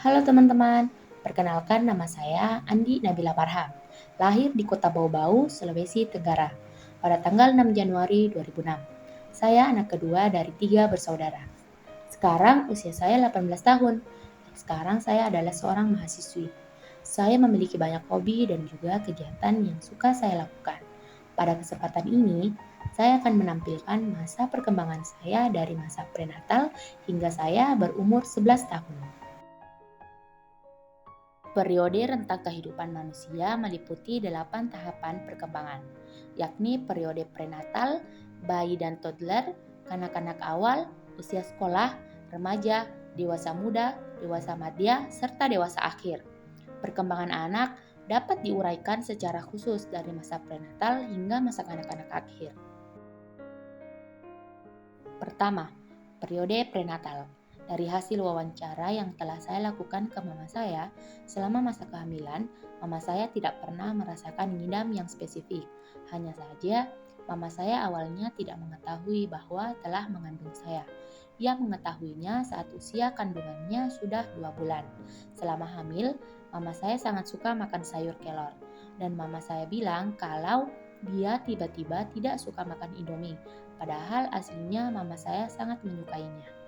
Halo teman-teman, perkenalkan nama saya Andi Nabila Farham. Lahir di Kota Bau-Bau, Sulawesi Tenggara pada tanggal 6 Januari 2006. Saya anak kedua dari 3 bersaudara. Sekarang usia saya 18 tahun. Sekarang saya adalah seorang mahasiswi. Saya memiliki banyak hobi dan juga kegiatan yang suka saya lakukan. Pada kesempatan ini, saya akan menampilkan masa perkembangan saya dari masa prenatal hingga saya berumur 11 tahun. Periode rentang kehidupan manusia meliputi 8 tahapan perkembangan, yakni periode prenatal, bayi dan toddler, kanak-kanak awal, usia sekolah, remaja, dewasa muda, dewasa madya, serta dewasa akhir. Perkembangan anak dapat diuraikan secara khusus dari masa prenatal hingga masa kanak-kanak akhir. Pertama, periode prenatal. Dari hasil wawancara yang telah saya lakukan ke mama saya, selama masa kehamilan, mama saya tidak pernah merasakan ngidam yang spesifik. Hanya saja, mama saya awalnya tidak mengetahui bahwa telah mengandung saya. Ia mengetahuinya saat usia kandungannya sudah 2 bulan. Selama hamil, mama saya sangat suka makan sayur kelor. Dan mama saya bilang kalau dia tiba-tiba tidak suka makan Indomie. Padahal aslinya mama saya sangat menyukainya.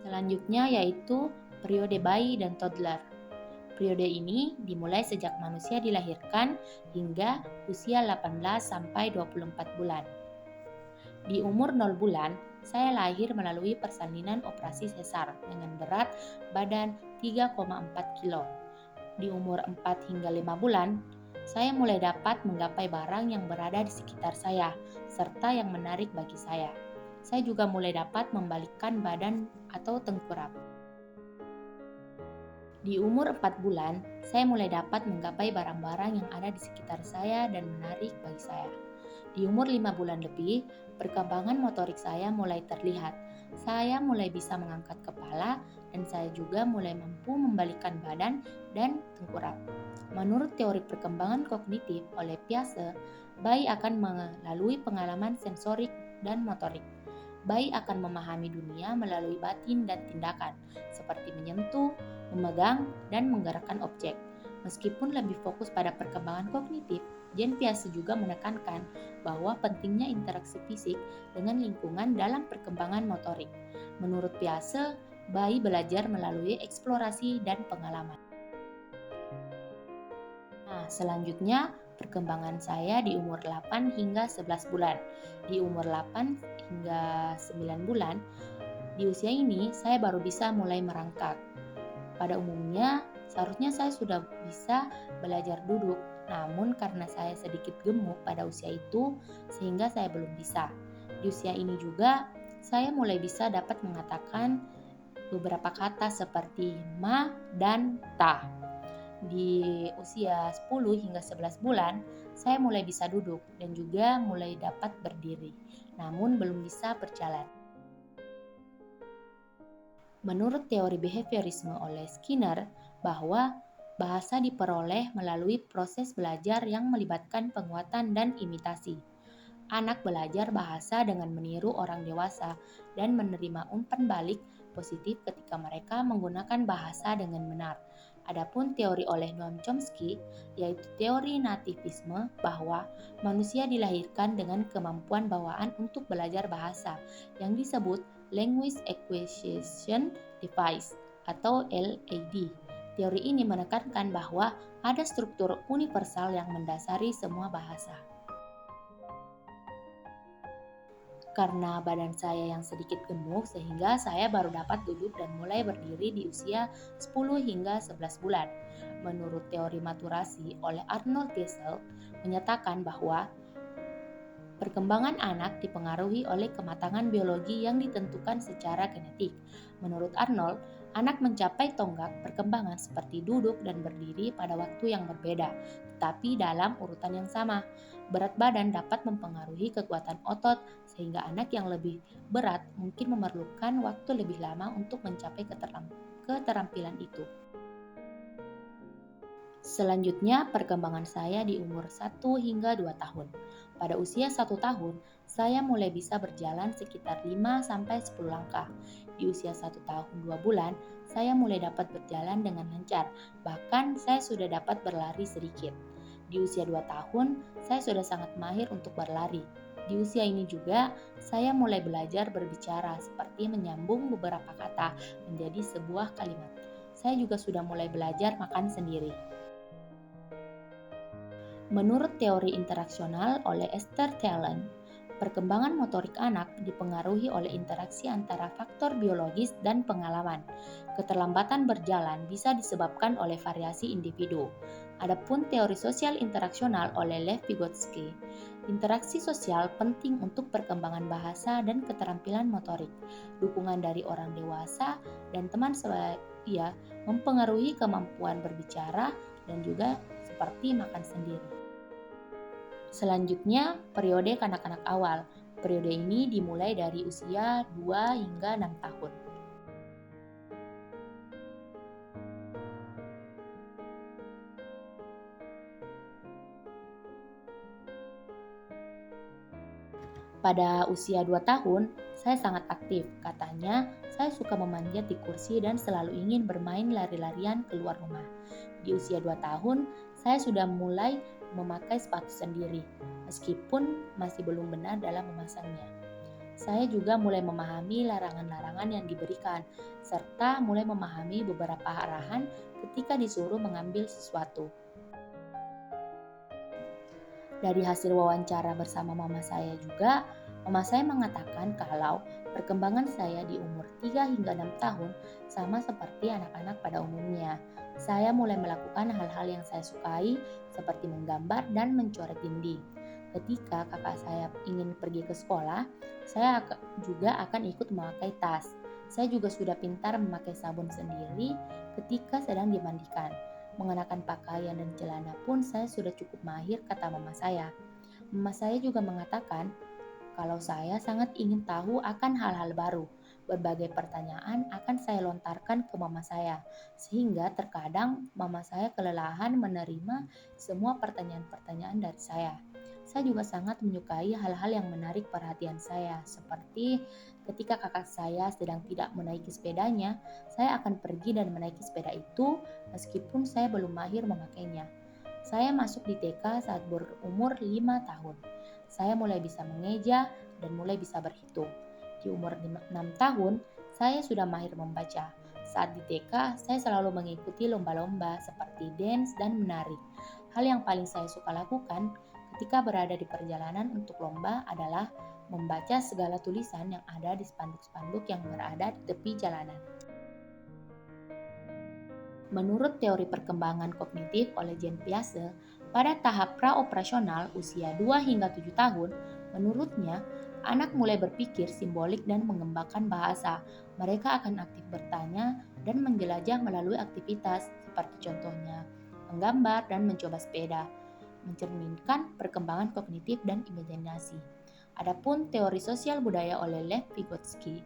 Selanjutnya yaitu periode bayi dan toddler. Periode ini dimulai sejak manusia dilahirkan hingga usia 18 sampai 24 bulan. Di umur 0 bulan, saya lahir melalui persalinan operasi sesar dengan berat badan 3,4 kilo. Di umur 4 hingga 5 bulan, saya mulai dapat menggapai barang yang berada di sekitar saya, serta yang menarik bagi saya. Saya juga mulai dapat membalikkan badan atau tengkurap. Di umur 4 bulan, saya mulai dapat menggapai barang-barang yang ada di sekitar saya dan menarik bagi saya. Di umur 5 bulan lebih, perkembangan motorik saya mulai terlihat. Saya mulai bisa mengangkat kepala dan saya juga mulai mampu membalikkan badan dan tengkurap. Menurut teori perkembangan kognitif oleh Piaget, bayi akan melalui pengalaman sensorik dan motorik. Bayi akan memahami dunia melalui batin dan tindakan, seperti menyentuh, memegang, dan menggerakkan objek. Meskipun lebih fokus pada perkembangan kognitif, Jean Piaget juga menekankan bahwa pentingnya interaksi fisik dengan lingkungan dalam perkembangan motorik. Menurut Piaget, bayi belajar melalui eksplorasi dan pengalaman. Nah, selanjutnya perkembangan saya di umur 8 hingga 11 bulan. Di umur 8 hingga 9 bulan, di usia ini saya baru bisa mulai merangkak. Pada umumnya, seharusnya saya sudah bisa belajar duduk, namun karena saya sedikit gemuk pada usia itu, sehingga saya belum bisa. Di usia ini juga, saya mulai bisa dapat mengatakan beberapa kata seperti ma dan ta. Di usia 10 hingga 11 bulan, saya mulai bisa duduk dan juga mulai dapat berdiri, namun belum bisa berjalan. Menurut teori behaviorisme oleh Skinner, bahwa bahasa diperoleh melalui proses belajar yang melibatkan penguatan dan imitasi. Anak belajar bahasa dengan meniru orang dewasa dan menerima umpan balik positif ketika mereka menggunakan bahasa dengan benar. Adapun teori oleh Noam Chomsky, yaitu teori nativisme, bahwa manusia dilahirkan dengan kemampuan bawaan untuk belajar bahasa yang disebut Language Acquisition Device atau LAD. Teori ini menekankan bahwa ada struktur universal yang mendasari semua bahasa. Karena badan saya yang sedikit gemuk sehingga saya baru dapat duduk dan mulai berdiri di usia 10 hingga 11 bulan. Menurut teori maturasi oleh Arnold Gesell menyatakan bahwa perkembangan anak dipengaruhi oleh kematangan biologi yang ditentukan secara genetik. Menurut Arnold, anak mencapai tonggak perkembangan seperti duduk dan berdiri pada waktu yang berbeda, tetapi dalam urutan yang sama. Berat badan dapat mempengaruhi kekuatan otot, sehingga anak yang lebih berat mungkin memerlukan waktu lebih lama untuk mencapai keterampilan itu. Selanjutnya, perkembangan saya di umur 1 hingga 2 tahun. Pada usia 1 tahun, saya mulai bisa berjalan sekitar 5-10 langkah. Di usia 1 tahun 2 bulan, saya mulai dapat berjalan dengan lancar. Bahkan saya sudah dapat berlari sedikit. Di usia 2 tahun, saya sudah sangat mahir untuk berlari. Di usia ini juga, saya mulai belajar berbicara seperti menyambung beberapa kata menjadi sebuah kalimat. Saya juga sudah mulai belajar makan sendiri. Menurut teori interaksional oleh Esther Talen, perkembangan motorik anak dipengaruhi oleh interaksi antara faktor biologis dan pengalaman. Keterlambatan berjalan bisa disebabkan oleh variasi individu. Adapun teori sosial interaksional oleh Lev Vygotsky, interaksi sosial penting untuk perkembangan bahasa dan keterampilan motorik. Dukungan dari orang dewasa dan teman sebaya mempengaruhi kemampuan berbicara dan juga seperti makan sendiri. Selanjutnya, periode kanak-kanak awal. Periode ini dimulai dari usia 2 hingga 6 tahun. Pada usia 2 tahun, saya sangat aktif. Katanya, saya suka memanjat di kursi dan selalu ingin bermain lari-larian keluar rumah. Di usia 2 tahun, saya sudah mulai memakai sepatu sendiri, meskipun masih belum benar dalam memasangnya. Saya juga mulai memahami larangan-larangan yang diberikan, serta mulai memahami beberapa arahan ketika disuruh mengambil sesuatu. Dari hasil wawancara bersama mama saya mengatakan kalau perkembangan saya di umur 3 hingga 6 tahun sama seperti anak-anak pada umumnya. Saya mulai melakukan hal-hal yang saya sukai seperti menggambar dan mencoret dinding. Ketika kakak saya ingin pergi ke sekolah, saya juga akan ikut memakai tas. Saya juga sudah pintar memakai sabun sendiri ketika sedang dimandikan. Mengenakan pakaian dan celana pun saya sudah cukup mahir, kata mama saya. Mama saya juga mengatakan kalau saya sangat ingin tahu akan hal-hal baru. Berbagai pertanyaan akan saya lontarkan ke mama saya, sehingga terkadang mama saya kelelahan menerima semua pertanyaan-pertanyaan dari saya. Saya juga sangat menyukai hal-hal yang menarik perhatian saya, seperti ketika kakak saya sedang tidak menaiki sepedanya, saya akan pergi dan menaiki sepeda itu meskipun saya belum mahir memakainya. Saya masuk di TK saat berumur 5 tahun. Saya mulai bisa mengeja dan mulai bisa berhitung. Di umur 6 tahun, saya sudah mahir membaca. Saat di TK, saya selalu mengikuti lomba-lomba seperti dance dan menari. Hal yang paling saya suka lakukan ketika berada di perjalanan untuk lomba adalah membaca segala tulisan yang ada di spanduk-spanduk yang berada di tepi jalanan. Menurut teori perkembangan kognitif oleh Jean Piaget, pada tahap praoperasional usia 2 hingga 7 tahun, menurutnya, anak mulai berpikir simbolik dan mengembangkan bahasa. Mereka akan aktif bertanya dan menjelajah melalui aktivitas seperti contohnya menggambar dan mencoba sepeda, mencerminkan perkembangan kognitif dan imajinasi. Adapun teori sosial budaya oleh Lev Vygotsky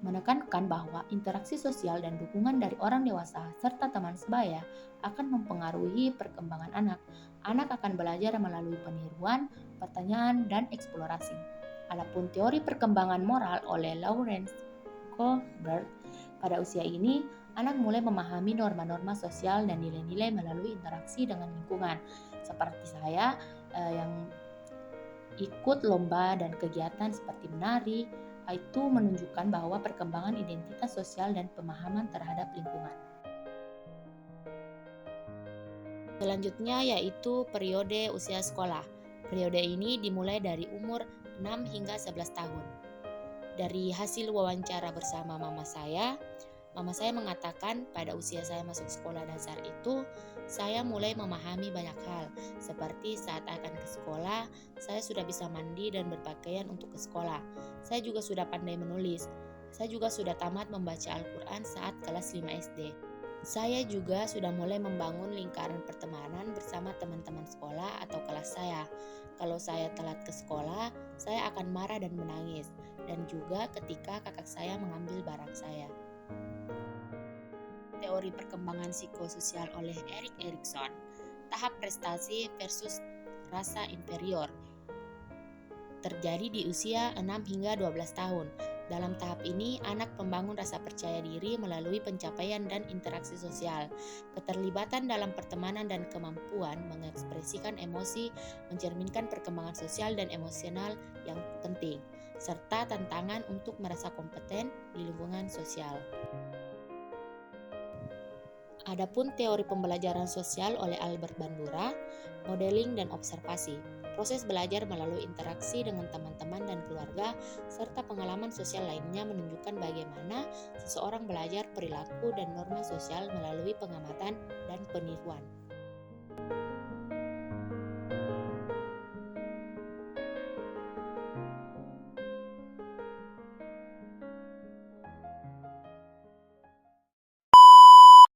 menekankan bahwa interaksi sosial dan dukungan dari orang dewasa serta teman sebaya akan mempengaruhi perkembangan anak. Anak akan belajar melalui peniruan, pertanyaan, dan eksplorasi. Adapun teori perkembangan moral oleh Lawrence Kohlberg, pada usia ini, anak mulai memahami norma-norma sosial dan nilai-nilai melalui interaksi dengan lingkungan. Seperti saya yang ikut lomba dan kegiatan seperti menari, itu menunjukkan bahwa perkembangan identitas sosial dan pemahaman terhadap lingkungan. Selanjutnya yaitu periode usia sekolah. Periode ini dimulai dari umur 6 hingga 11 tahun. Dari hasil wawancara bersama mama saya mengatakan pada usia saya masuk sekolah dasar itu, saya mulai memahami banyak hal. Seperti saat akan ke sekolah, saya sudah bisa mandi dan berpakaian untuk ke sekolah. Saya juga sudah pandai menulis. Saya juga sudah tamat membaca Al-Quran saat kelas 5 SD. Saya juga sudah mulai membangun lingkaran pertemanan bersama teman-teman sekolah atau kelas saya. Kalau saya telat ke sekolah, saya akan marah dan menangis. Dan juga ketika kakak saya mengambil barang saya. Teori perkembangan psikososial oleh Erik Erikson, tahap prestasi versus rasa inferior. terjadi di usia 6 hingga 12 tahun. Dalam tahap ini, anak membangun rasa percaya diri melalui pencapaian dan interaksi sosial. Keterlibatan dalam pertemanan dan kemampuan mengekspresikan emosi mencerminkan perkembangan sosial dan emosional yang penting, serta tantangan untuk merasa kompeten di lingkungan sosial. Adapun teori pembelajaran sosial oleh Albert Bandura, modeling dan observasi. Proses belajar melalui interaksi dengan teman-teman dan keluarga serta pengalaman sosial lainnya menunjukkan bagaimana seseorang belajar perilaku dan norma sosial melalui pengamatan dan peniruan.